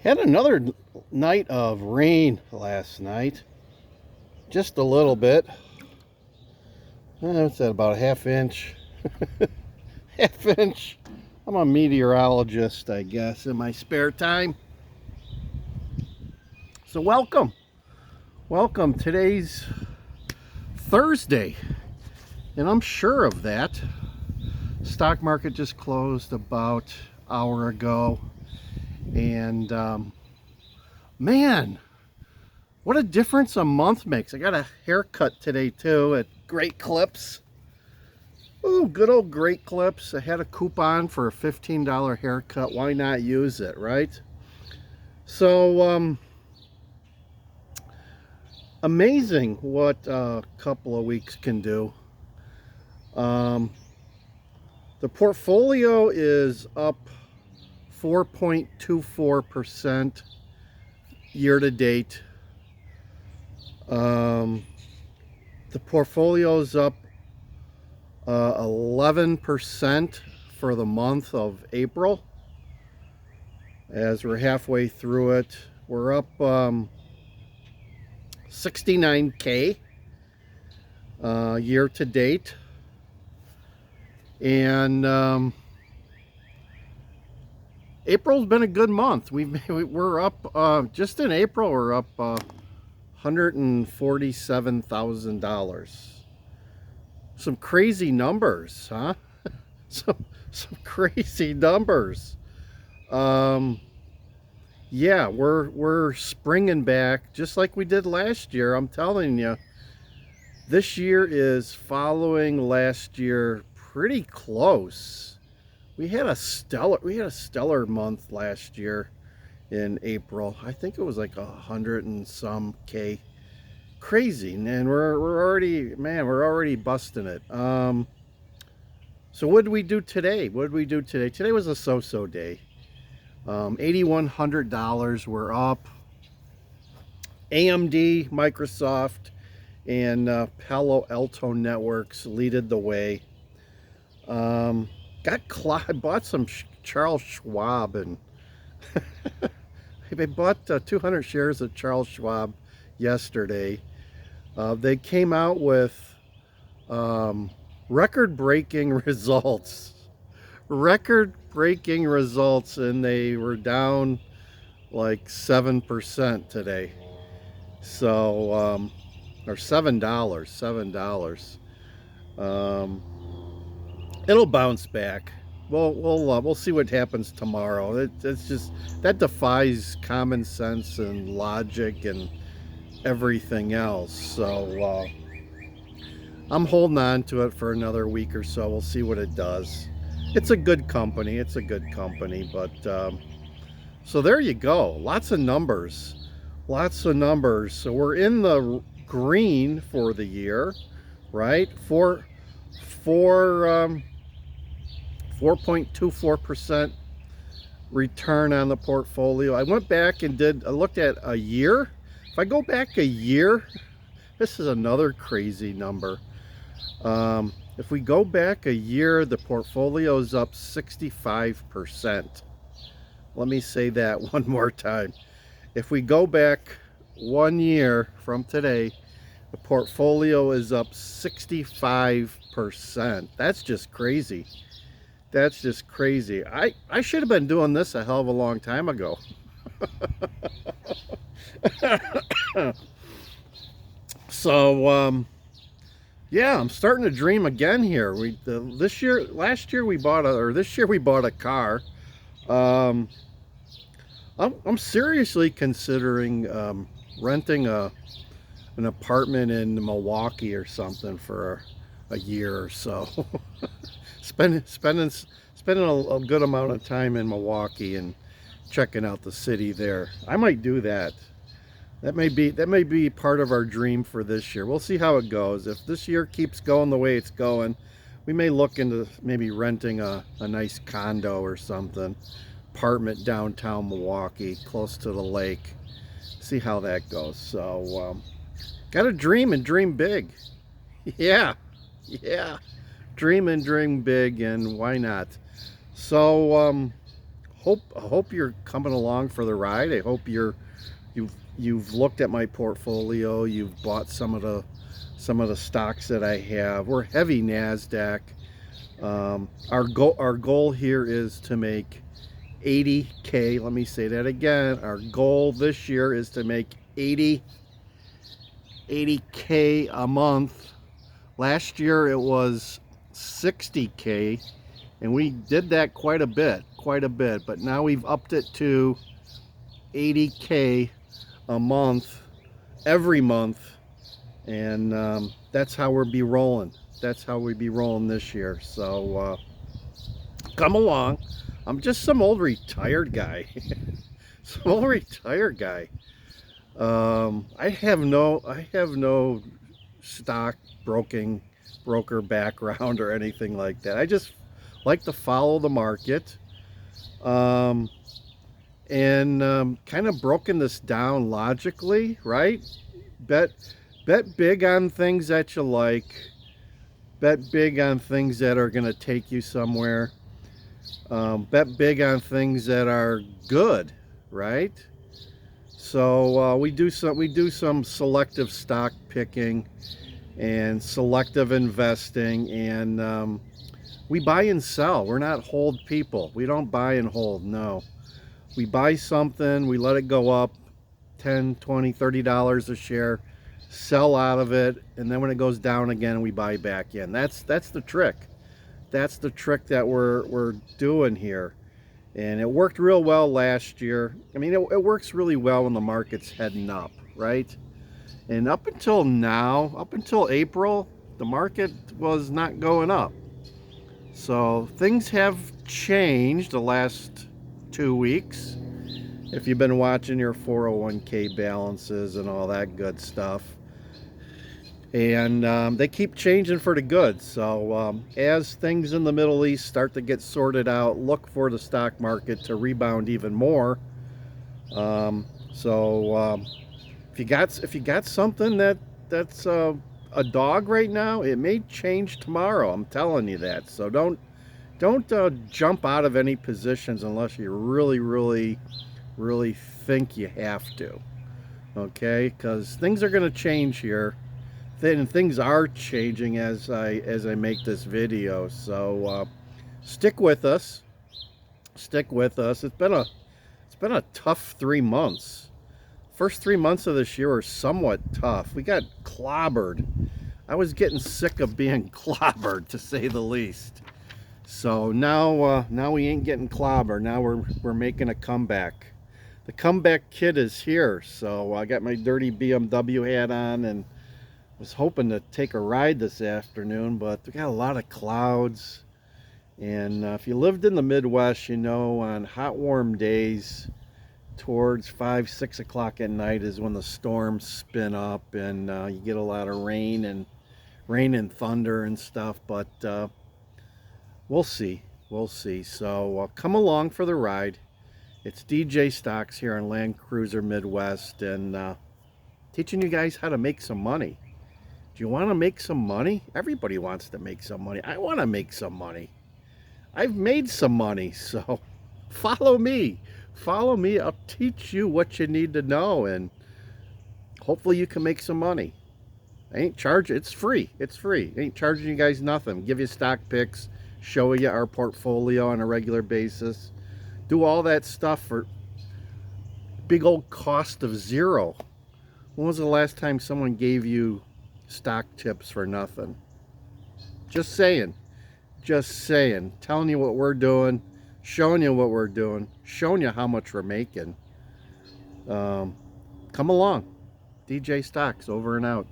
Had another night of rain last night. Just a little bit. It's at about a half inch. Half inch. I'm a meteorologist, I guess, in my spare time. So welcome. Welcome. Today's Thursday. And I'm sure of that. Stock market just closed about an hour ago. And man, what a difference a month makes. I got a haircut today too at Great Clips. Ooh, good old Great Clips. I had a coupon for a $15 haircut. Why not use it, right? So amazing what a couple of weeks can do. The portfolio is up 4.24% year to date. The portfolio is up 11% for the month of April. As we're halfway through it, we're up 69K year to date. And April's been a good month. We're up just in April. We're up $147,000. Some crazy numbers, huh? some crazy numbers. Yeah, we're springing back just like we did last year. I'm telling you, this year is following last year pretty close. We had a stellar month last year in April. I think it was like 100 and some K. Crazy. And we're already busting it. So what did we do today? Today was a so-so day. $8,100 we're up. AMD, Microsoft, and Palo Alto Networks leaded the way. I bought some Charles Schwab, and I bought 200 shares of Charles Schwab yesterday. They came out with record-breaking results. Record-breaking results, and they were down like 7% today. So, or $7. It'll bounce back. We'll see what happens tomorrow. It's just that defies common sense and logic and everything else. So I'm holding on to it for another week or so. We'll see what it does. It's a good company. But so there you go. Lots of numbers. So we're in the green for the year, right? 4.24% return on the portfolio. I went back and I looked at a year. If I go back a year, this is another crazy number. If we go back a year, the portfolio is up 65%. Let me say that one more time. If we go back 1 year from today, the portfolio is up 65%. That's just crazy. I should have been doing this a hell of a long time ago. So, yeah, I'm starting to dream again here. Last year we bought a car. I'm seriously considering renting an apartment in Milwaukee or something for a year or so. spending a good amount of time in Milwaukee and checking out the city there. I might do that. That may be part of our dream for this year. We'll see how it goes. If this year keeps going the way it's going, we may look into maybe renting a nice condo or something, apartment downtown Milwaukee, close to the lake. See how that goes. So, got to dream and dream big. Yeah. Dream and dream big, and why not? So, I hope you're coming along for the ride. I hope you've looked at my portfolio. You've bought some of the stocks that I have. We're heavy Nasdaq. Our goal here is to make 80K. Let me say that again. Our goal this year is to make 80K a month. Last year it was 60K, and we did that quite a bit. But now we've upped it to 80K a month, every month, and that's how we'll be rolling. That's how we be rolling this year. So come along. I'm just some old retired guy. I have no stock broker background or anything like that. I just like to follow the market, and kind of broken this down logically, right? Bet big on things that you like. Bet big on things that are going to take you somewhere. Bet big on things that are good, right? So we do some selective stock picking and selective investing, and we buy and sell. We're not hold people. We don't buy and hold. No, we buy something, we let it go up $10, $20, $30 a share, sell out of it, and then when it goes down again, we buy back in. That's the trick. That's the trick that we're doing here. And it worked real well last year. I mean, it works really well when the market's heading up, right? And up until now, up until April, the market was not going up. So things have changed the last 2 weeks. If you've been watching your 401k balances and all that good stuff. And they keep changing for the good. So as things in the Middle East start to get sorted out, look for the stock market to rebound even more. If you got something that's a dog right now, it may change tomorrow. I'm telling you that. So don't jump out of any positions unless you really think you have to. Okay, because things are going to change here. And things are changing as I make this video. So stick with us. It's been a tough 3 months. First 3 months of this year were somewhat tough. We got clobbered. I was getting sick of being clobbered, to say the least. So now we ain't getting clobbered. Now we're making a comeback. The comeback kid is here. So I got my dirty BMW hat on and was hoping to take a ride this afternoon, but we got a lot of clouds. And if you lived in the Midwest, you know, on hot warm days towards 5, 6 o'clock at night is when the storms spin up, and you get a lot of rain and thunder and stuff. But we'll see. So come along for the ride. It's DJ Stocks here on Land Cruiser Midwest, and teaching you guys how to make some money. Do you want to make some money? Everybody wants to make some money. I want to make some money. I've made some money, so follow me. I'll teach you what you need to know, and hopefully you can make some money. I ain't charging. It's free. I ain't charging you guys nothing. Give you stock picks, show you our portfolio on a regular basis. Do all that stuff for big old cost of zero. When was the last time someone gave you stock tips for nothing? Just saying. Telling you what we're doing, showing you what we're doing, showing you how much we're making. Come along. DJ Stocks, over and out.